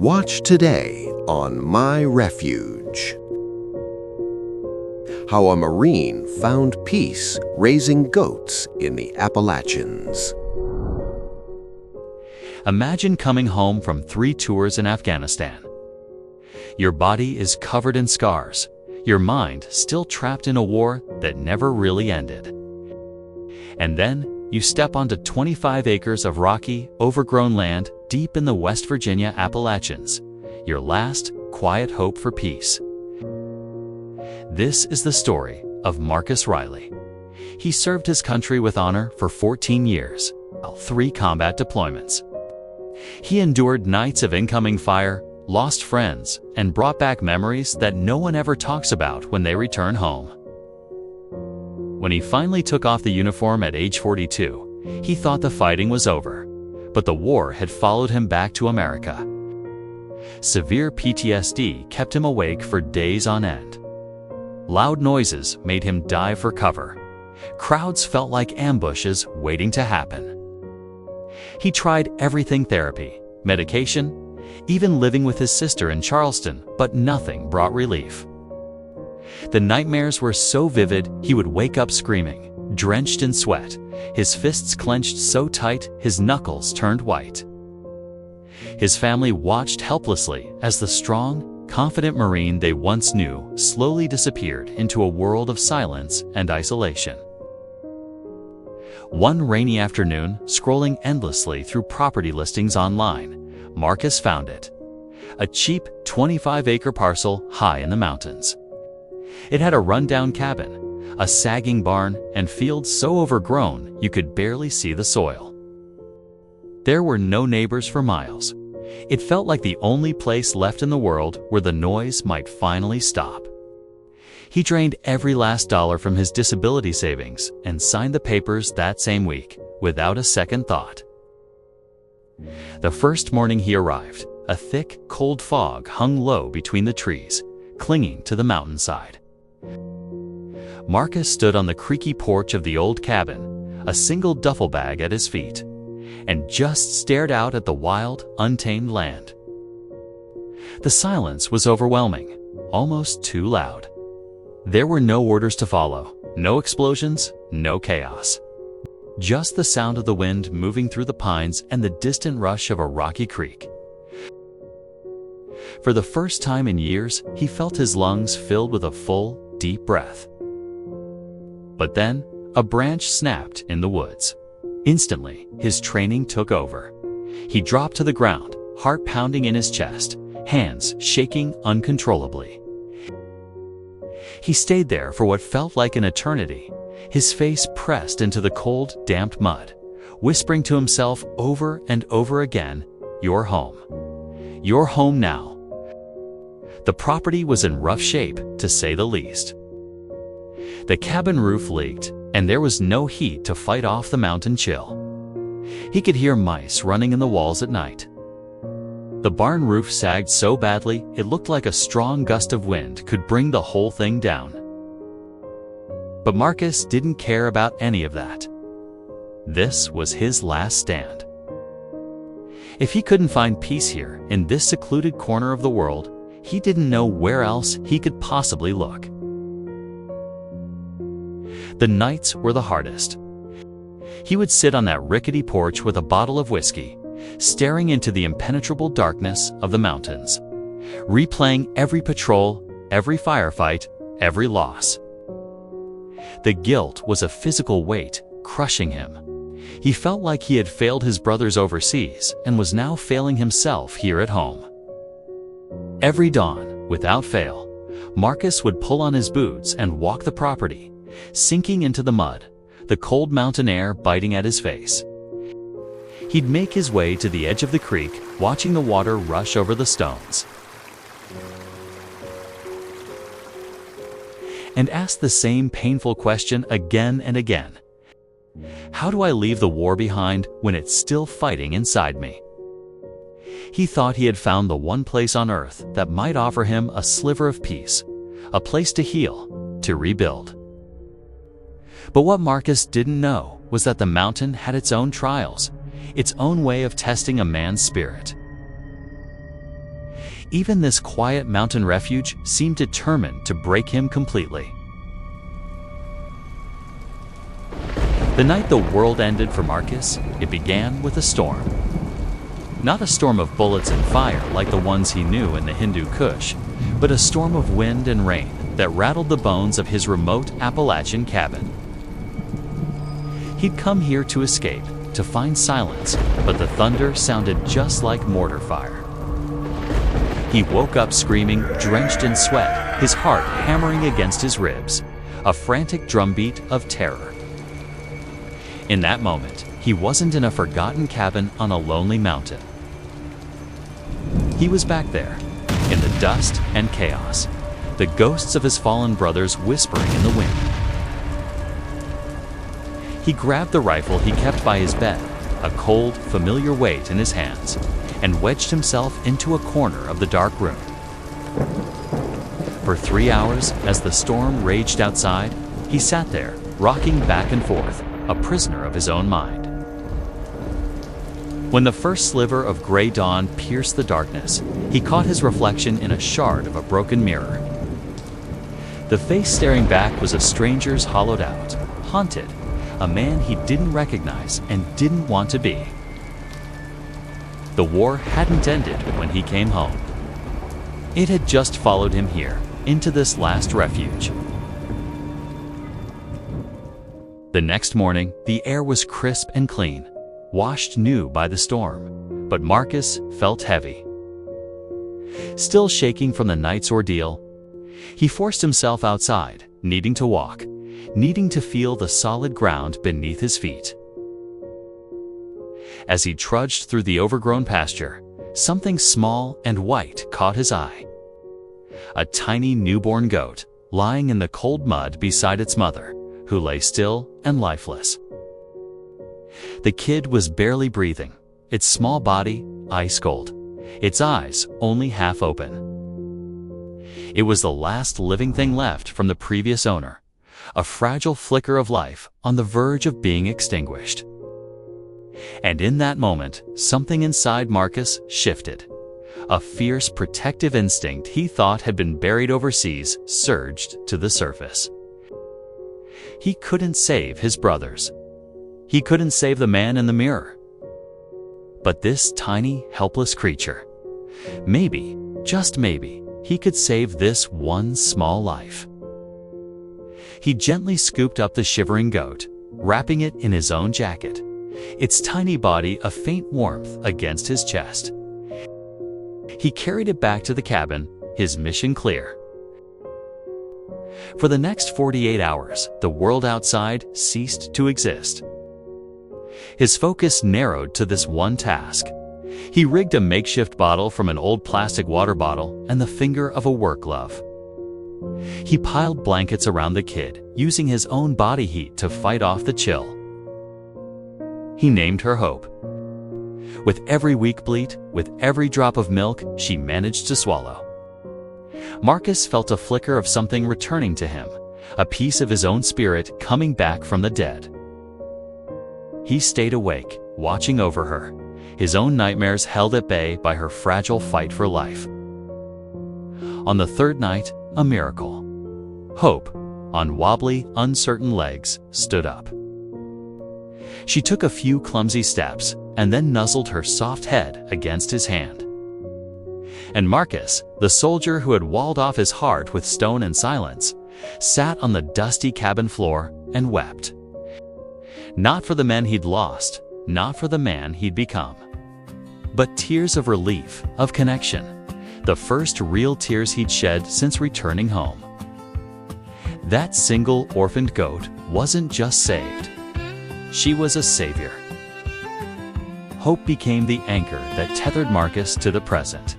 Watch today on My Refuge. How a Marine found peace raising goats in the Appalachians. Imagine coming home from 3 tours in Afghanistan. Your body is covered in scars, your mind still trapped in a war that never really ended. And then you step onto 25 acres of rocky, overgrown land deep in the West Virginia Appalachians, your last quiet hope for peace. This is the story of Marcus Reilly. He served his country with honor for 14 years, 3 combat deployments. He endured nights of incoming fire, lost friends, and brought back memories that no one ever talks about when they return home. When he finally took off the uniform at age 42, he thought the fighting was over, but the war had followed him back to America. Severe PTSD kept him awake for days on end. Loud noises made him dive for cover. Crowds felt like ambushes waiting to happen. He tried everything: therapy, medication, even living with his sister in Charleston, but nothing brought relief. The nightmares were so vivid he would wake up screaming, drenched in sweat, his fists clenched so tight his knuckles turned white. His family watched helplessly as the strong, confident Marine they once knew slowly disappeared into a world of silence and isolation. One rainy afternoon, scrolling endlessly through property listings online, Marcus found it. A cheap 25-acre parcel high in the mountains. It had a rundown cabin, a sagging barn, and fields so overgrown you could barely see the soil. There were no neighbors for miles. It felt like the only place left in the world where the noise might finally stop. He drained every last dollar from his disability savings and signed the papers that same week, without a second thought. The first morning he arrived, a thick, cold fog hung low between the trees, clinging to the mountainside. Marcus stood on the creaky porch of the old cabin, a single duffel bag at his feet, and just stared out at the wild, untamed land. The silence was overwhelming, almost too loud. There were no orders to follow, no explosions, no chaos. Just the sound of the wind moving through the pines and the distant rush of a rocky creek. For the first time in years, he felt his lungs filled with a full, deep breath. But then, a branch snapped in the woods. Instantly, his training took over. He dropped to the ground, heart pounding in his chest, hands shaking uncontrollably. He stayed there for what felt like an eternity, his face pressed into the cold, damp mud, whispering to himself over and over again, "You're home. You're home now." The property was in rough shape, to say the least. The cabin roof leaked, and there was no heat to fight off the mountain chill. He could hear mice running in the walls at night. The barn roof sagged so badly it looked like a strong gust of wind could bring the whole thing down. But Marcus didn't care about any of that. This was his last stand. If he couldn't find peace here, in this secluded corner of the world, he didn't know where else he could possibly look. The nights were the hardest. He would sit on that rickety porch with a bottle of whiskey, staring into the impenetrable darkness of the mountains, replaying every patrol, every firefight, every loss. The guilt was a physical weight, crushing him. He felt like he had failed his brothers overseas and was now failing himself here at home. Every dawn, without fail, Marcus would pull on his boots and walk the property, sinking into the mud, the cold mountain air biting at his face. He'd make his way to the edge of the creek, watching the water rush over the stones, and ask the same painful question again and again. How do I leave the war behind when it's still fighting inside me? He thought he had found the one place on earth that might offer him a sliver of peace, a place to heal, to rebuild. But what Marcus didn't know was that the mountain had its own trials, its own way of testing a man's spirit. even this quiet mountain refuge seemed determined to break him completely. The night the world ended for Marcus, it began with a storm. Not a storm of bullets and fire like the ones he knew in the Hindu Kush, but a storm of wind and rain that rattled the bones of his remote Appalachian cabin. He'd come here to escape, to find silence, but the thunder sounded just like mortar fire. He woke up screaming, drenched in sweat, his heart hammering against his ribs, a frantic drumbeat of terror. In that moment, he wasn't in a forgotten cabin on a lonely mountain. He was back there, in the dust and chaos, the ghosts of his fallen brothers whispering in the wind. He grabbed the rifle he kept by his bed, a cold, familiar weight in his hands, and wedged himself into a corner of the dark room. For 3 hours, as the storm raged outside, he sat there, rocking back and forth, a prisoner of his own mind. When the first sliver of gray dawn pierced the darkness, he caught his reflection in a shard of a broken mirror. The face staring back was a stranger's hollowed out, haunted, a man he didn't recognize and didn't want to be. The war hadn't ended when he came home. It had just followed him here, into this last refuge. The next morning, the air was crisp and clean, washed new by the storm, but Marcus felt heavy. Still shaking from the night's ordeal, he forced himself outside, needing to walk, needing to feel the solid ground beneath his feet. As he trudged through the overgrown pasture, something small and white caught his eye. A tiny newborn goat lying in the cold mud beside its mother, who lay still and lifeless. The kid was barely breathing, its small body ice cold, its eyes only half open. It was the last living thing left from the previous owner, a fragile flicker of life on the verge of being extinguished. And in that moment, something inside Marcus shifted. A fierce protective instinct he thought had been buried overseas surged to the surface. He couldn't save his brothers. He couldn't save the man in the mirror. But this tiny, helpless creature, maybe, just maybe, he could save this one small life. He gently scooped up the shivering goat, wrapping it in his own jacket, its tiny body a faint warmth against his chest. He carried it back to the cabin, his mission clear. For the next 48 hours, the world outside ceased to exist. His focus narrowed to this one task. He rigged a makeshift bottle from an old plastic water bottle and the finger of a work glove. He piled blankets around the kid, using his own body heat to fight off the chill. He named her Hope. With every weak bleat, with every drop of milk she managed to swallow. Marcus felt a flicker of something returning to him, a piece of his own spirit coming back from the dead. He stayed awake, watching over her, his own nightmares held at bay by her fragile fight for life. On the third night, a miracle. Hope, on wobbly, uncertain legs, stood up. She took a few clumsy steps and then nuzzled her soft head against his hand. And Marcus, the soldier who had walled off his heart with stone and silence, sat on the dusty cabin floor and wept. Not for the men he'd lost, not for the man he'd become, but tears of relief, of connection, the first real tears he'd shed since returning home. That single orphaned goat wasn't just saved. She was a savior. Hope became the anchor that tethered Marcus to the present.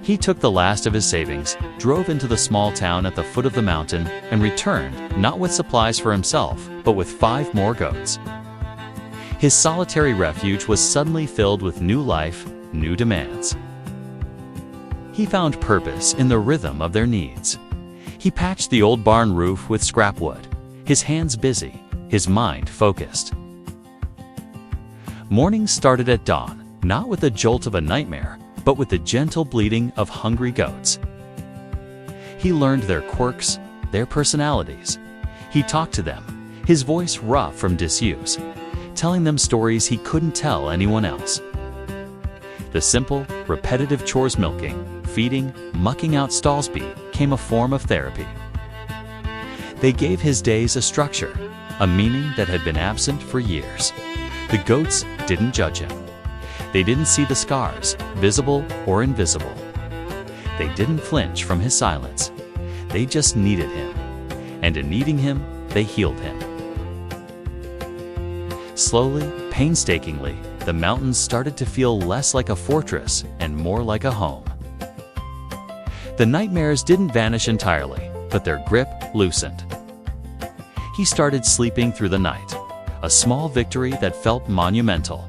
He took the last of his savings, drove into the small town at the foot of the mountain, and returned, not with supplies for himself, but with 5 more goats. His solitary refuge was suddenly filled with new life, new demands. He found purpose in the rhythm of their needs. He patched the old barn roof with scrap wood, his hands busy, his mind focused. Morning started at dawn, not with the jolt of a nightmare, but with the gentle bleating of hungry goats. He learned their quirks, their personalities. He talked to them, his voice rough from disuse, telling them stories he couldn't tell anyone else. The simple, repetitive chores milking, feeding, mucking out stalls became a form of therapy. They gave his days a structure, a meaning that had been absent for years. The goats didn't judge him. They didn't see the scars, visible or invisible. They didn't flinch from his silence. They just needed him. And in needing him, they healed him. Slowly, painstakingly, the mountains started to feel less like a fortress and more like a home. The nightmares didn't vanish entirely, but their grip loosened. He started sleeping through the night, a small victory that felt monumental.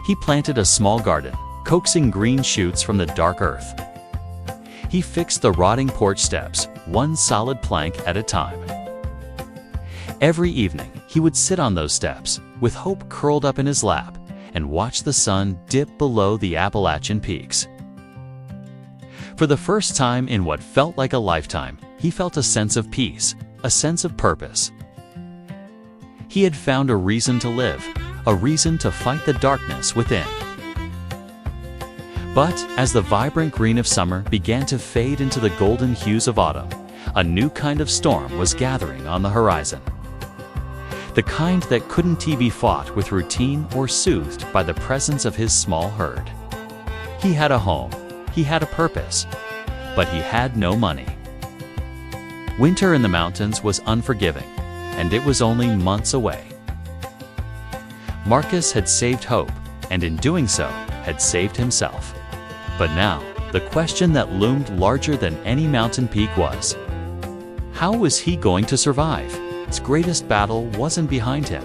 He planted a small garden, coaxing green shoots from the dark earth. He fixed the rotting porch steps, one solid plank at a time. Every evening, he would sit on those steps, with hope curled up in his lap, and watch the sun dip below the Appalachian peaks. For the first time in what felt like a lifetime, he felt a sense of peace, a sense of purpose. He had found a reason to live, a reason to fight the darkness within. But as the vibrant green of summer began to fade into the golden hues of autumn, a new kind of storm was gathering on the horizon. The kind that couldn't be fought with routine or soothed by the presence of his small herd. He had a home, he had a purpose, but he had no money. Winter in the mountains was unforgiving, and it was only months away. Marcus had saved hope, and in doing so, had saved himself. But now, the question that loomed larger than any mountain peak was, how was he going to survive? His greatest battle wasn't behind him.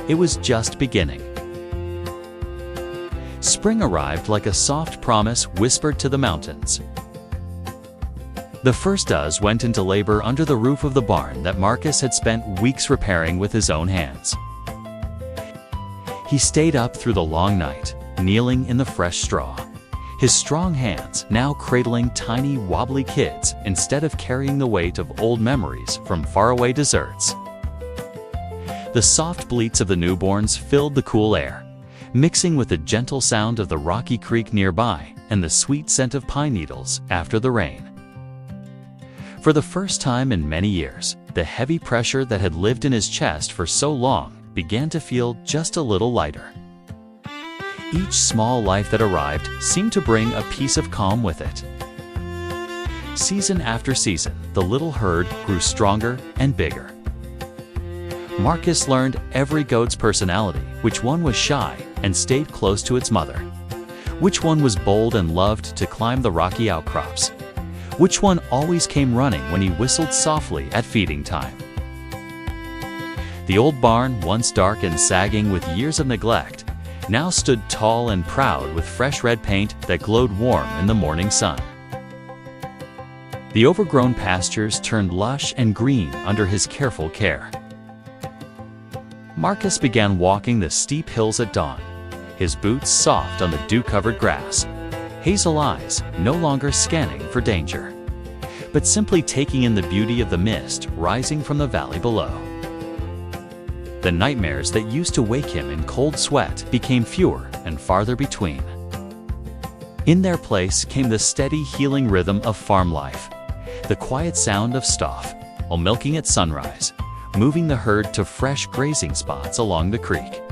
It was just beginning. Spring arrived like a soft promise whispered to the mountains. The first does went into labor under the roof of the barn that Marcus had spent weeks repairing with his own hands. He stayed up through the long night, kneeling in the fresh straw, his strong hands now cradling tiny wobbly kids instead of carrying the weight of old memories from faraway deserts. The soft bleats of the newborns filled the cool air, mixing with the gentle sound of the rocky creek nearby and the sweet scent of pine needles after the rain. For the first time in many years, the heavy pressure that had lived in his chest for so long began to feel just a little lighter. Each small life that arrived seemed to bring a piece of calm with it. Season after season, the little herd grew stronger and bigger. Marcus learned every goat's personality, which one was shy and stayed close to its mother, which one was bold and loved to climb the rocky outcrops, which one always came running when he whistled softly at feeding time. The old barn, once dark and sagging with years of neglect, now stood tall and proud with fresh red paint that glowed warm in the morning sun. The overgrown pastures turned lush and green under his careful care. Marcus began walking the steep hills at dawn, his boots soft on the dew-covered grass, hazel eyes no longer scanning for danger, but simply taking in the beauty of the mist rising from the valley below. The nightmares that used to wake him in cold sweat became fewer and farther between. In their place came the steady healing rhythm of farm life, the quiet sound of Stoff, while milking at sunrise, moving the herd to fresh grazing spots along the creek.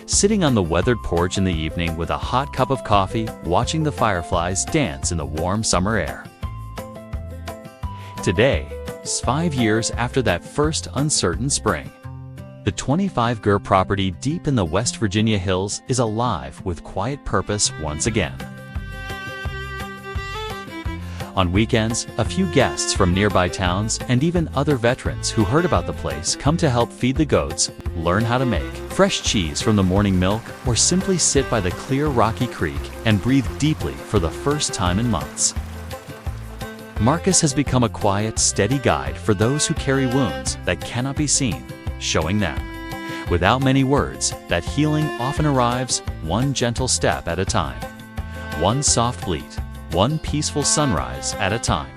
Sitting on the weathered porch in the evening with a hot cup of coffee, watching the fireflies dance in the warm summer air. Today, 5 years after that first uncertain spring, the 25-gur property deep in the West Virginia hills is alive with quiet purpose once again. On weekends, a few guests from nearby towns and even other veterans who heard about the place come to help feed the goats, learn how to make fresh cheese from the morning milk, or simply sit by the clear rocky creek and breathe deeply for the first time in months. Marcus has become a quiet, steady guide for those who carry wounds that cannot be seen, showing them, without many words, that healing often arrives one gentle step at a time. one soft bleat, one peaceful sunrise at a time.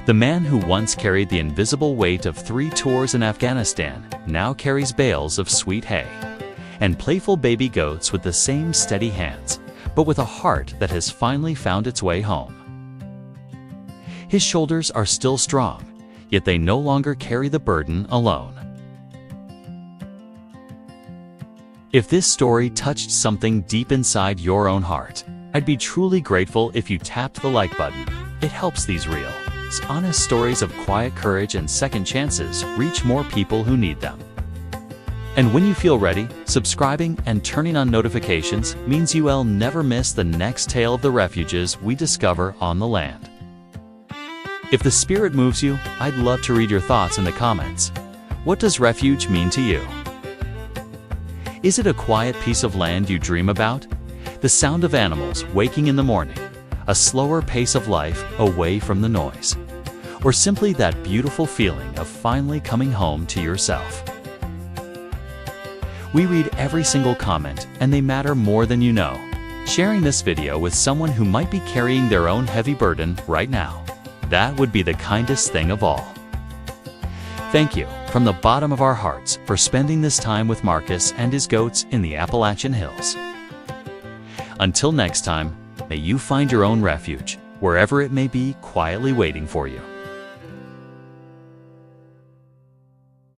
The man who once carried the invisible weight of 3 tours in Afghanistan now carries bales of sweet hay, and playful baby goats with the same steady hands, but with a heart that has finally found its way home. His shoulders are still strong, yet they no longer carry the burden alone. If this story touched something deep inside your own heart, I'd be truly grateful if you tapped the like button. It helps these real, honest stories of quiet courage and second chances reach more people who need them. And when you feel ready, subscribing and turning on notifications means you will never miss the next tale of the refuges we discover on the land. If the spirit moves you, I'd love to read your thoughts in the comments. What does refuge mean to you? Is it a quiet piece of land you dream about? The sound of animals waking in the morning? A slower pace of life away from the noise? Or simply that beautiful feeling of finally coming home to yourself? We read every single comment, and they matter more than you know. Sharing this video with someone who might be carrying their own heavy burden right now, that would be the kindest thing of all. Thank you from the bottom of our hearts for spending this time with Marcus and his goats in the Appalachian hills. Until next time, may you find your own refuge, wherever it may be quietly waiting for you.